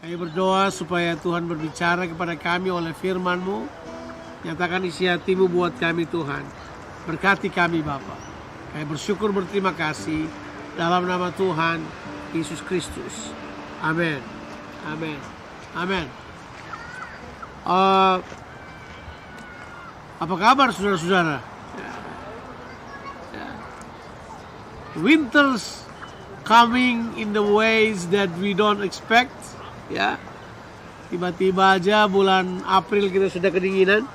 Kami berdoa supaya Tuhan berbicara kepada kami oleh firman-Mu. Nyatakan isi hati-Mu buat kami Tuhan. Berkati kami Bapa. Kami bersyukur berterima kasih dalam nama Tuhan Yesus Kristus. Amin. Amin. Amin. Apa kabar saudara-saudara? Winter's coming in the ways that we don't expect. Ya, tiba-tiba aja bulan April kita sudah kedinginan,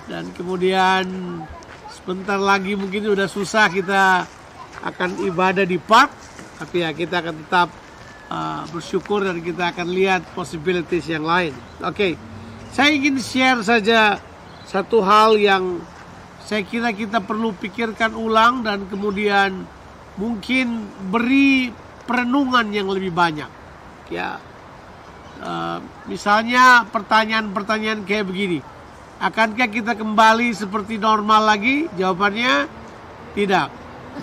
dan kemudian sebentar lagi mungkin udah susah kita akan ibadah di park, tapi ya kita akan tetap bersyukur dan kita akan lihat possibilities yang lain. Oke, saya ingin share saja satu hal yang saya kira kita perlu pikirkan ulang dan kemudian mungkin beri perenungan yang lebih banyak. Ya. Misalnya pertanyaan-pertanyaan kayak begini, akankah kita kembali seperti normal lagi? Jawabannya tidak.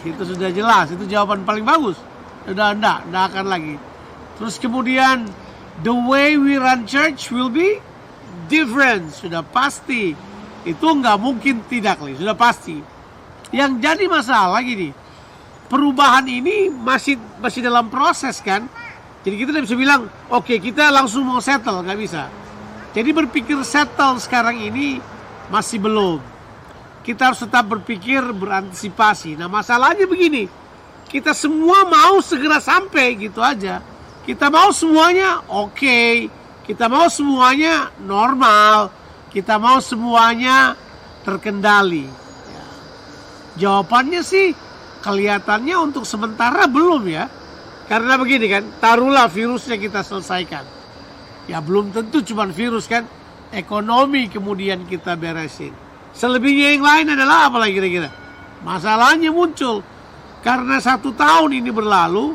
Itu sudah jelas, itu jawaban paling bagus. Sudah enggak akan lagi. Terus kemudian the way we run church will be different. Sudah pasti. Itu enggak mungkin tidak lagi, sudah pasti. Yang jadi masalah gini, perubahan ini masih dalam proses kan. Jadi kita tidak bisa bilang, oke, kita langsung mau settle, nggak bisa. Jadi berpikir settle sekarang ini masih belum. Kita harus tetap berpikir, berantisipasi. Nah masalahnya begini, kita semua mau segera sampai gitu aja. Kita mau semuanya oke, kita mau semuanya normal, kita mau semuanya terkendali. Jawabannya sih kelihatannya untuk sementara belum ya. Karena begini kan, taruhlah virusnya kita selesaikan. Ya belum tentu cuma virus kan, ekonomi kemudian kita beresin. Selebihnya yang lain adalah apa lagi kira-kira? Masalahnya muncul. Karena 1 tahun ini berlalu,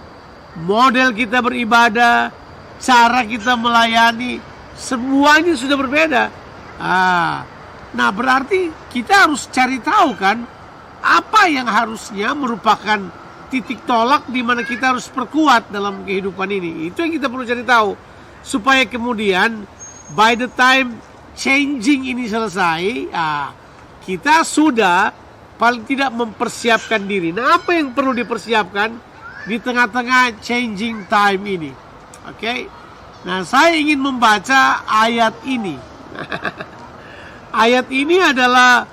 model kita beribadah, cara kita melayani, semuanya sudah berbeda. Nah berarti kita harus cari tahu kan, apa yang harusnya merupakan titik tolak di mana kita harus perkuat dalam kehidupan ini. Itu yang kita perlu cari tahu. Supaya kemudian by the time changing ini selesai, kita sudah paling tidak mempersiapkan diri. Nah, apa yang perlu dipersiapkan di tengah-tengah changing time ini? Oke. Nah, saya ingin membaca ayat ini. Ayat ini adalah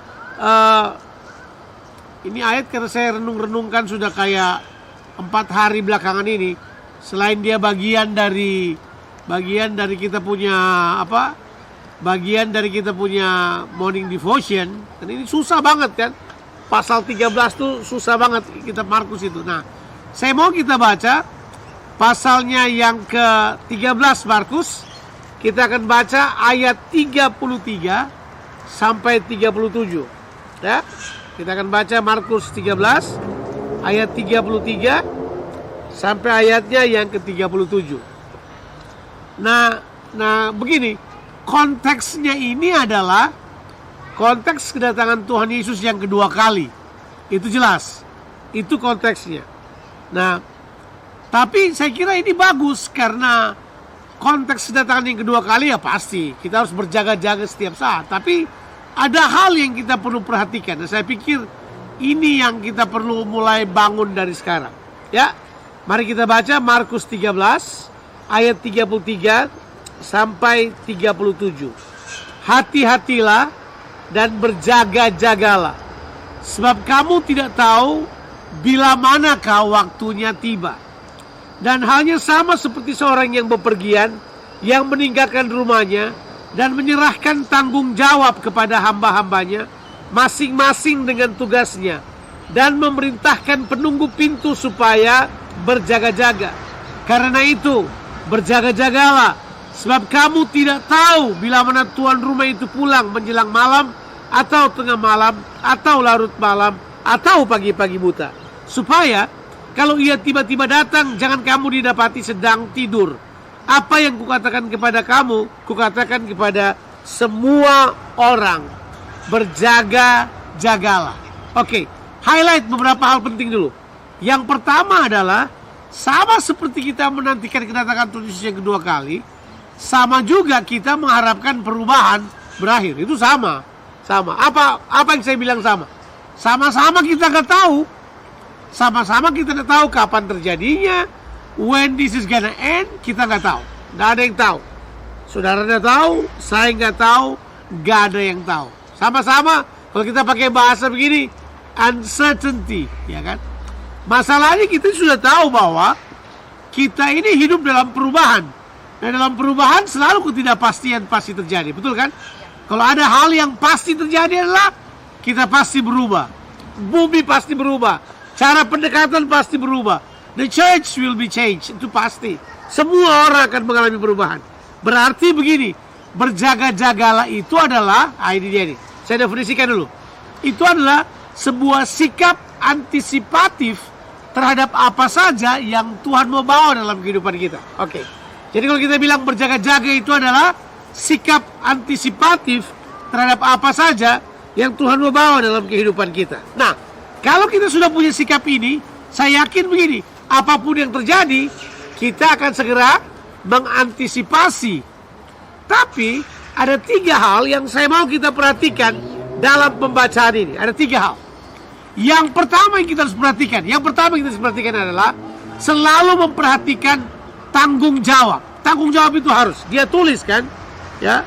ini ayat karena saya renung-renungkan sudah kayak 4 hari belakangan ini. Selain dia bagian dari kita punya bagian dari kita punya morning devotion. Dan ini susah banget kan. Pasal 13 tuh susah banget kita Markus itu. Nah, saya mau kita baca pasalnya yang ke-13 Markus. Kita akan baca ayat 33 sampai 37. Ya. Kita akan baca Markus 13 ayat 33 sampai ayatnya yang ke-37. Nah begini, konteksnya ini adalah konteks kedatangan Tuhan Yesus yang kedua kali. Itu jelas. Itu konteksnya. Nah, tapi saya kira ini bagus karena konteks kedatangan yang kedua kali ya pasti kita harus berjaga-jaga setiap saat. Tapi ada hal yang kita perlu perhatikan. Dan saya pikir ini yang kita perlu mulai bangun dari sekarang. Ya, mari kita baca Markus 13 ayat 33 sampai 37. Hati-hatilah dan berjaga-jagalah, sebab kamu tidak tahu bila manakah waktunya tiba. Dan halnya sama seperti seorang yang bepergian, yang meninggalkan rumahnya dan menyerahkan tanggung jawab kepada hamba-hambanya, masing-masing dengan tugasnya, dan memerintahkan penunggu pintu supaya berjaga-jaga. Karena itu, berjaga-jagalah, sebab kamu tidak tahu bila mana tuan rumah itu pulang menjelang malam, atau tengah malam, atau larut malam, atau pagi-pagi buta. Supaya kalau ia tiba-tiba datang, jangan kamu didapati sedang tidur. Apa yang kukatakan kepada kamu, kukatakan kepada semua orang. Berjaga-jagalah. Oke, highlight beberapa hal penting dulu. Yang pertama adalah, sama seperti kita menantikan kedatangan Tuhan Yesus yang kedua kali, sama juga kita mengharapkan perubahan berakhir. Itu sama. Apa yang saya bilang sama? Sama-sama kita nggak tahu. Sama-sama kita nggak tahu kapan terjadinya. When this is gonna end, kita nggak tahu. Nggak ada yang tahu. Saudara nggak tahu, saya nggak tahu, nggak ada yang tahu. Sama-sama, kalau kita pakai bahasa begini, uncertainty, ya kan? Masalahnya kita sudah tahu bahwa kita ini hidup dalam perubahan. Dan dalam perubahan selalu ketidakpastian pasti terjadi, betul kan? Kalau ada hal yang pasti terjadi adalah kita pasti berubah. Bumi pasti berubah. Cara pendekatan pasti berubah. The church will be changed, itu pasti. Semua orang akan mengalami perubahan. Berarti begini, berjaga-jagalah itu adalah, ini dia nih, saya definisikan dulu. Itu adalah sebuah sikap antisipatif terhadap apa saja yang Tuhan mau bawa dalam kehidupan kita. Oke. Jadi kalau kita bilang berjaga-jaga itu adalah sikap antisipatif terhadap apa saja yang Tuhan mau bawa dalam kehidupan kita. Nah, kalau kita sudah punya sikap ini, saya yakin begini, apapun yang terjadi, kita akan segera mengantisipasi. Tapi ada 3 hal yang saya mau kita perhatikan dalam pembacaan ini. Ada 3 hal. Yang pertama yang kita harus perhatikan, adalah selalu memperhatikan tanggung jawab. Tanggung jawab itu harus dia tulis kan, ya,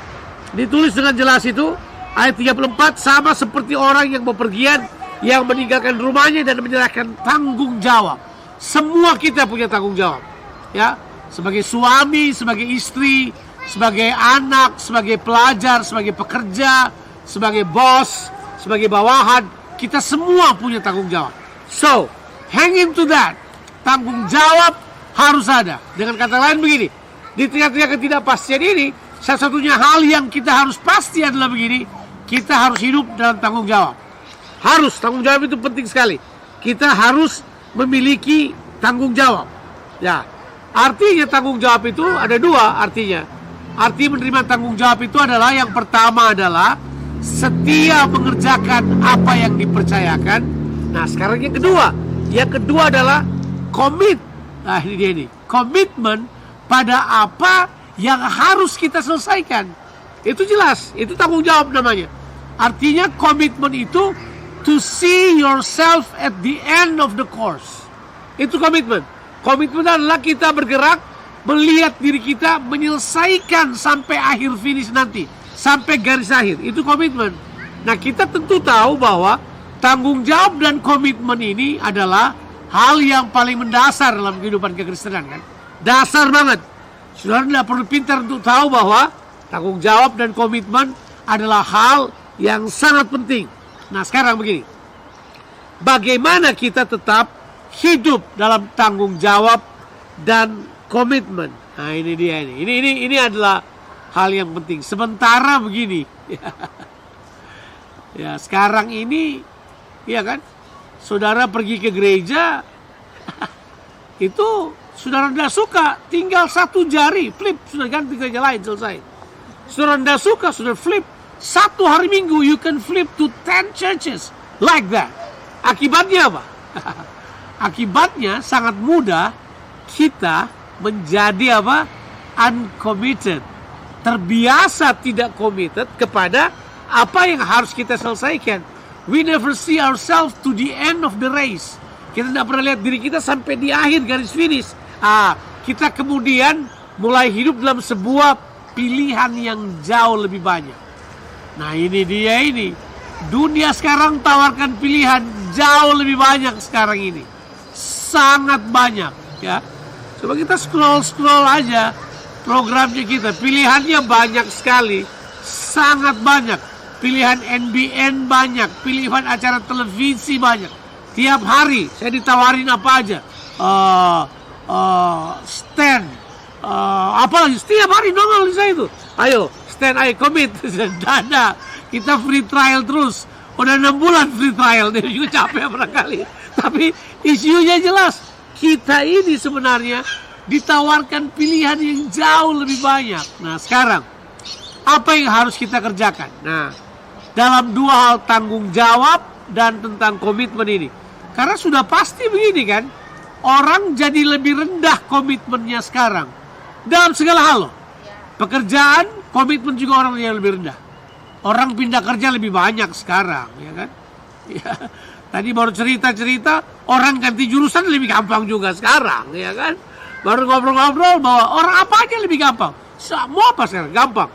ditulis dengan jelas itu ayat 34, sama seperti orang yang bepergian yang meninggalkan rumahnya dan menyerahkan tanggung jawab. Semua kita punya tanggung jawab, ya, sebagai suami, sebagai istri, sebagai anak, sebagai pelajar, sebagai pekerja, sebagai bos, sebagai bawahan, kita semua punya tanggung jawab. So, hang into that. Tanggung jawab harus ada. Dengan kata lain begini, di tengah-tengah ketidakpastian ini, salah satunya hal yang kita harus pasti adalah begini, kita harus hidup dalam tanggung jawab. Harus, tanggung jawab itu penting sekali. Kita harus memiliki tanggung jawab. Ya, artinya tanggung jawab itu ada 2 artinya. Arti menerima tanggung jawab itu adalah, yang pertama adalah setia mengerjakan apa yang dipercayakan. Nah, sekarang yang kedua adalah komit. Nah, ini dia nih, komitmen pada apa yang harus kita selesaikan. Itu jelas, itu tanggung jawab namanya. Artinya komitmen itu to see yourself at the end of the course. Itu komitmen. Komitmen adalah kita bergerak melihat diri kita menyelesaikan sampai akhir finish nanti, sampai garis akhir. Itu komitmen. Nah, kita tentu tahu bahwa tanggung jawab dan komitmen ini adalah hal yang paling mendasar dalam kehidupan kekristenan kan. Dasar banget. Saudara tidak perlu pintar untuk tahu bahwa tanggung jawab dan komitmen adalah hal yang sangat penting. Nah, sekarang begini, bagaimana kita tetap hidup dalam tanggung jawab dan komitmen? Nah, ini dia ini. Ini adalah hal yang penting. Sementara begini, ya sekarang ini, ya kan, saudara pergi ke gereja, itu saudara tidak suka, tinggal 1 jari, flip, sudah ganti gereja lain, selesai. Saudara tidak suka, sudah flip. 1 hari Minggu, you can flip to 10 churches, like that. Akibatnya apa? Akibatnya sangat mudah kita menjadi apa? Uncommitted. Terbiasa tidak committed kepada apa yang harus kita selesaikan. We never see ourselves to the end of the race. Kita tidak pernah lihat diri kita sampai di akhir garis finish. Kita kemudian mulai hidup dalam sebuah pilihan yang jauh lebih banyak. Nah, ini dia ini. Dunia sekarang tawarkan pilihan jauh lebih banyak sekarang ini. Sangat banyak, ya. Coba kita scroll aja programnya kita. Pilihannya banyak sekali. Sangat banyak. Pilihan NBN banyak. Pilihan acara televisi banyak. Tiap hari saya ditawarin apa aja. Stand. Apalagi setiap hari nongol di saya itu. Ayo, stand, ayo commit. Dada. Kita free trial terus. Udah 6 bulan free trial. Dia juga capek barangkali. Tapi isunya jelas. Kita ini sebenarnya ditawarkan pilihan yang jauh lebih banyak. Nah, sekarang apa yang harus kita kerjakan? Nah, dalam 2 hal, tanggung jawab dan tentang komitmen ini. Karena sudah pasti begini kan, orang jadi lebih rendah komitmennya sekarang dalam segala hal loh. Pekerjaan, komitmen juga orang yang lebih rendah. Orang pindah kerja lebih banyak sekarang, ya kan? Ya. Tadi baru cerita-cerita, orang ganti jurusan lebih gampang juga sekarang, ya kan? Baru ngobrol-ngobrol bahwa orang apa aja lebih gampang. Semua apa sekarang? Gampang.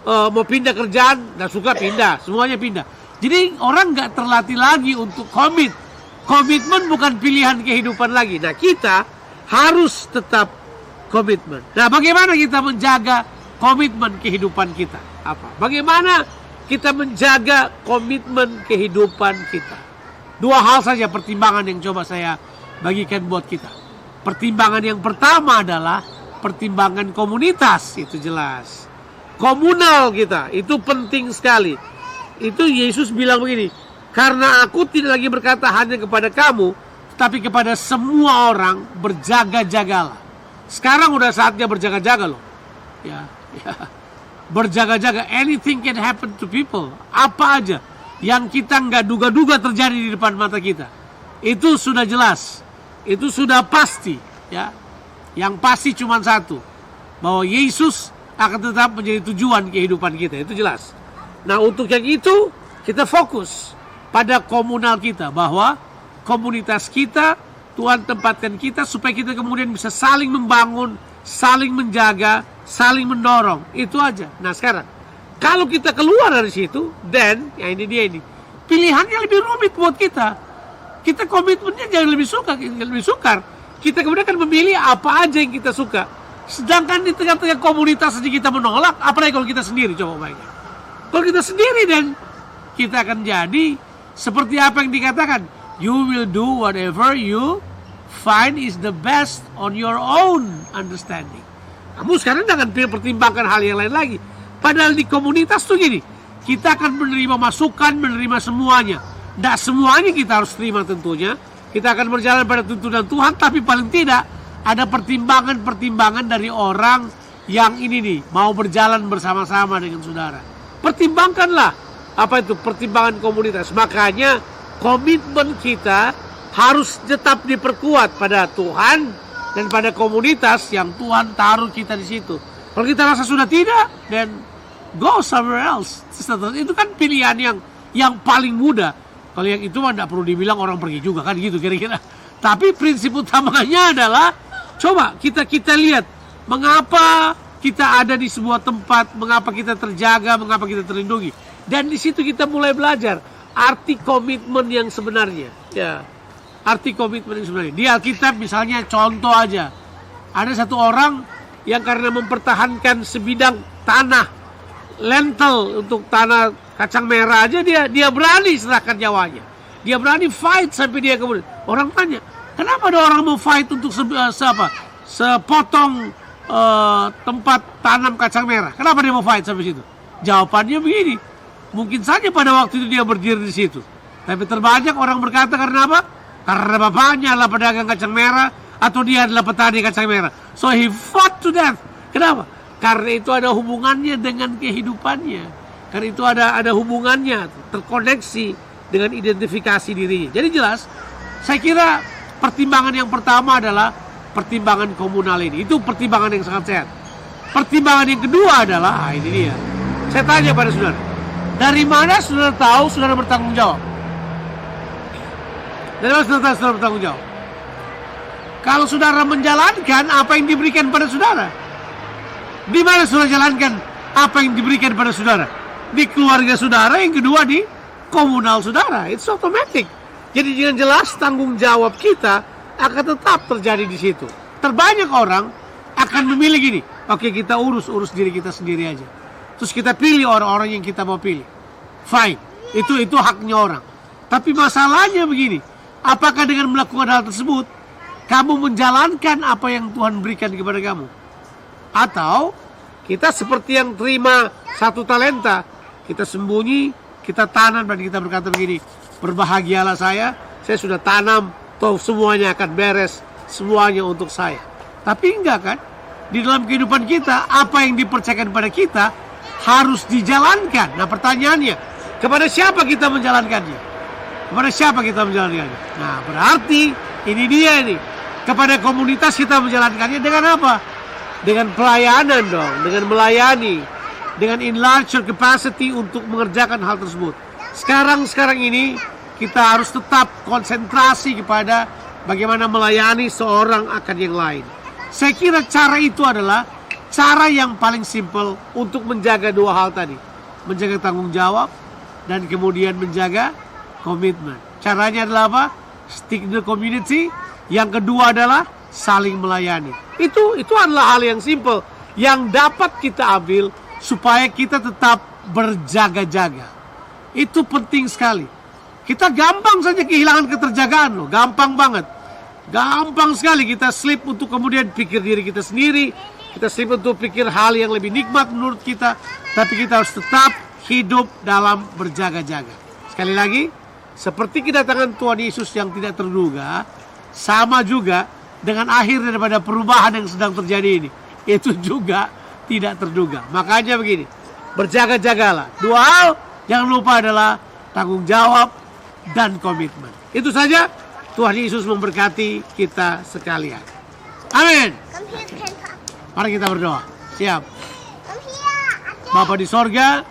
Mau pindah kerjaan, nggak suka pindah, semuanya pindah. Jadi orang nggak terlatih lagi untuk komit. Komitmen bukan pilihan kehidupan lagi. Nah, kita harus tetap komitmen. Nah, bagaimana kita menjaga komitmen kehidupan kita? Apa? Bagaimana kita menjaga komitmen kehidupan kita? Dua hal saja pertimbangan yang coba saya bagikan buat kita. Pertimbangan yang pertama adalah pertimbangan komunitas, itu jelas. Komunal kita, itu penting sekali. Itu Yesus bilang begini, karena aku tidak lagi berkata hanya kepada kamu, tapi kepada semua orang, berjaga-jagalah. Sekarang udah saatnya berjaga-jaga loh. Ya. Berjaga-jaga, anything can happen to people. Apa aja yang kita nggak duga-duga terjadi di depan mata kita, itu sudah jelas, itu sudah pasti, ya. Yang pasti cuma satu, bahwa Yesus akan tetap menjadi tujuan kehidupan kita, itu jelas. Nah, untuk yang itu kita fokus pada komunal kita, bahwa komunitas kita Tuhan tempatkan kita supaya kita kemudian bisa saling membangun, saling menjaga, saling mendorong, itu aja. Nah, sekarang kalau kita keluar dari situ, then, ya ini dia ini, pilihannya lebih rumit buat kita. Kita komitmennya jangan lebih sukar. Kita kemudian akan memilih apa aja yang kita suka. Sedangkan di tengah-tengah komunitas saja kita menolak, apalagi kalau kita sendiri, coba bayangkan. Kalau kita sendiri, dan kita akan jadi seperti apa yang dikatakan, you will do whatever you find is the best on your own understanding. Kamu sekarang jangan pertimbangkan hal yang lain lagi. Padahal di komunitas tuh gini, kita akan menerima masukan, menerima semuanya. Tidak semuanya kita harus terima tentunya. Kita akan berjalan pada tuntunan Tuhan, tapi paling tidak ada pertimbangan-pertimbangan dari orang yang ini nih, mau berjalan bersama-sama dengan saudara. Pertimbangkanlah, apa itu pertimbangan komunitas. Makanya komitmen kita harus tetap diperkuat pada Tuhan dan pada komunitas yang Tuhan taruh kita di situ. Kalau kita rasa sudah tidak, then go somewhere else. Itu kan pilihan yang paling mudah. Kalau yang itu mah tidak perlu dibilang, orang pergi juga kan gitu kira-kira. Tapi prinsip utamanya adalah coba kita lihat mengapa kita ada di sebuah tempat, mengapa kita terjaga, mengapa kita terlindungi. Dan di situ kita mulai belajar arti komitmen yang sebenarnya. Ya, arti komitmen yang sebenarnya. Di Alkitab misalnya contoh aja, ada satu orang yang karena mempertahankan sebidang tanah lentil untuk tanah kacang merah aja, dia berani serahkan nyawanya. Dia berani fight sampai dia kemudian. Orang tanya, kenapa ada orang mau fight untuk sepotong tempat tanam kacang merah? Kenapa dia mau fight sampai situ? Jawabannya begini, mungkin saja pada waktu itu dia berdiri di situ. Tapi terbanyak orang berkata karena apa? Karena bapaknya adalah pedagang kacang merah, atau dia adalah petani kacang merah. So he fought to death. Kenapa? Karena itu ada hubungannya dengan kehidupannya. Karena itu ada hubungannya, terkoneksi dengan identifikasi dirinya. Jadi jelas, saya kira pertimbangan yang pertama adalah pertimbangan komunal ini. Itu pertimbangan yang sangat sehat. Pertimbangan yang kedua adalah, ini dia. Saya tanya pada saudara, dari mana saudara tahu saudara bertanggung jawab? Dari mana saudara bertanggung jawab? Kalau saudara menjalankan apa yang diberikan pada saudara. Di mana saudara jalankan apa yang diberikan pada saudara? Di keluarga saudara, yang kedua di komunal saudara. It's automatic. Jadi dengan jelas tanggung jawab kita akan tetap terjadi di situ. Terbanyak orang akan memilih gini, oke, kita urus diri kita sendiri aja. Terus kita pilih orang-orang yang kita mau pilih. Fine, itu haknya orang. Tapi masalahnya begini, apakah dengan melakukan hal tersebut kamu menjalankan apa yang Tuhan berikan kepada kamu? Atau kita seperti yang terima 1 talenta, kita sembunyi, kita tanam, dan kita berkata begini, berbahagialah saya sudah tanam, toh semuanya akan beres, semuanya untuk saya. Tapi enggak kan? Di dalam kehidupan kita, apa yang dipercayakan pada kita harus dijalankan. Nah, pertanyaannya, kepada siapa kita menjalankannya? Kepada siapa kita menjalankannya? Nah, berarti ini dia nih. Kepada komunitas kita menjalankannya dengan apa? dengan pelayanan dong, dengan melayani, dengan enlarge your capacity untuk mengerjakan hal tersebut. Sekarang ini kita harus tetap konsentrasi kepada bagaimana melayani seorang akan yang lain. Saya kira cara itu adalah cara yang paling simple untuk menjaga dua hal tadi. Menjaga tanggung jawab dan kemudian menjaga komitmen. Caranya adalah apa? Stick in the community. Yang kedua adalah saling melayani. Itu adalah hal yang simple yang dapat kita ambil supaya kita tetap berjaga-jaga. Itu penting sekali. Kita gampang saja kehilangan keterjagaan loh, gampang banget. Gampang sekali kita slip untuk kemudian pikir diri kita sendiri. Kita slip untuk pikir hal yang lebih nikmat menurut kita. Tapi kita harus tetap hidup dalam berjaga-jaga. Sekali lagi, seperti kedatangan Tuhan Yesus yang tidak terduga, sama juga dengan akhir daripada perubahan yang sedang terjadi ini. Itu juga tidak terduga. Makanya begini, berjaga-jagalah. Dua hal jangan lupa adalah tanggung jawab dan komitmen. Itu saja. Tuhan Yesus memberkati kita sekalian. Amin. Mari kita berdoa. Siap. Bapa di sorga,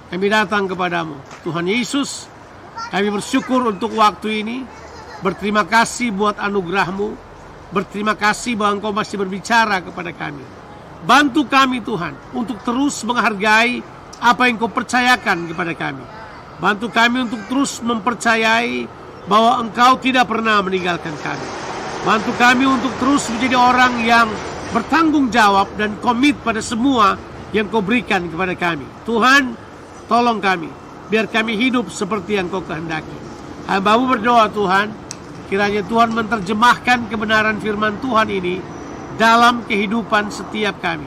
kami datang kepadamu. Tuhan Yesus, kami bersyukur untuk waktu ini. Berterima kasih buat anugerah-Mu. Berterima kasih bahwa Engkau masih berbicara kepada kami. Bantu kami Tuhan untuk terus menghargai apa yang Kau percayakan kepada kami. Bantu kami untuk terus mempercayai bahwa Engkau tidak pernah meninggalkan kami. Bantu kami untuk terus menjadi orang yang bertanggung jawab dan komit pada semua yang Kau berikan kepada kami. Tuhan, tolong kami, biar kami hidup seperti yang Kau kehendaki. Hamba-Mu berdoa Tuhan, kiranya Tuhan menerjemahkan kebenaran firman Tuhan ini dalam kehidupan setiap kami.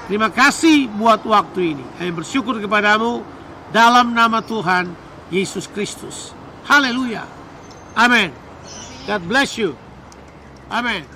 Terima kasih buat waktu ini. Kami bersyukur kepadamu dalam nama Tuhan Yesus Kristus. Haleluya. Amen. God bless you. Amen.